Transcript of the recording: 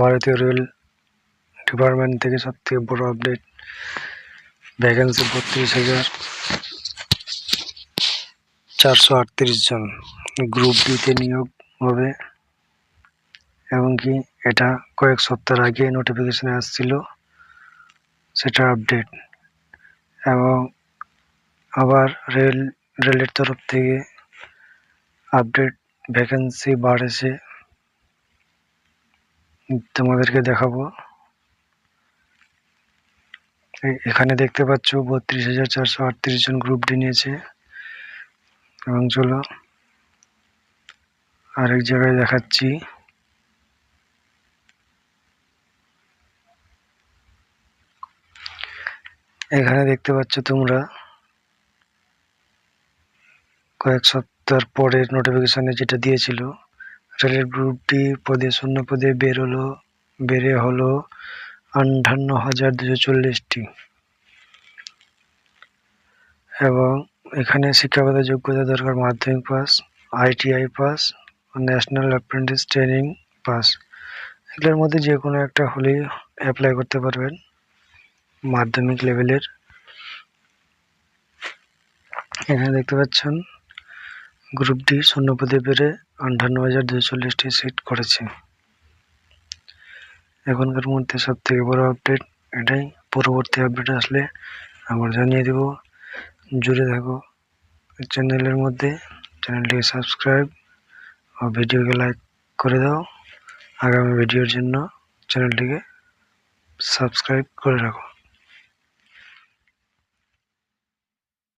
ভারতীয় rail department থেকে সবথেকে বড় আপডেট, ভ্যাকেন্সি 32,438 জন, গ্রুপ ডিতে নিয়োগ হবে। এবং কি এটা কয়েক সপ্তাহ আগে নোটিফিকেশনে আসছিল, সেটা আপডেট। এবং আবার রেলের তরফ থেকে আপডেট, ভ্যাকেন্সি বাড়েছে, তোমাদেরকে দেখাবো। এখানে দেখতে পাচ্ছ 32,438 জন গ্রুপ ডি নিয়েছে। এবং চলো আরেক জায়গায় দেখাচ্ছি। এখানে দেখতে পাচ্ছ তোমরা কয়েক সপ্তাহ পরের নোটিফিকেশনে যেটা দিয়েছিল, রেলের গ্রুপ ডি পদে শূন্য পদে বেড়ে হলো 58,240টি। এবং এখানে শিক্ষাগত যোগ্যতা দরকার মাধ্যমিক pass, ITI pass, national apprentice training pass. এগুলোর মধ্যে যে কোনো একটা হলেই অ্যাপ্লাই করতে পারবেন মাধ্যমিক লেভেলের। এখানে দেখতে পাচ্ছেন গ্রুপ ডি শূন্য পদে বেড়ে 58,240টি সিট করেছে। এখনকার মধ্যে সব থেকে বড় আপডেট এটাই। পরবর্তী আপডেট আসলে আবার জানিয়ে দেব। জুড়ে থাকো চ্যানেলের মধ্যে, চ্যানেলটিকে সাবস্ক্রাইব ও ভিডিওকে লাইক করে দাও। আগামী ভিডিওর জন্য চ্যানেলটিকে সাবস্ক্রাইব করে রাখো।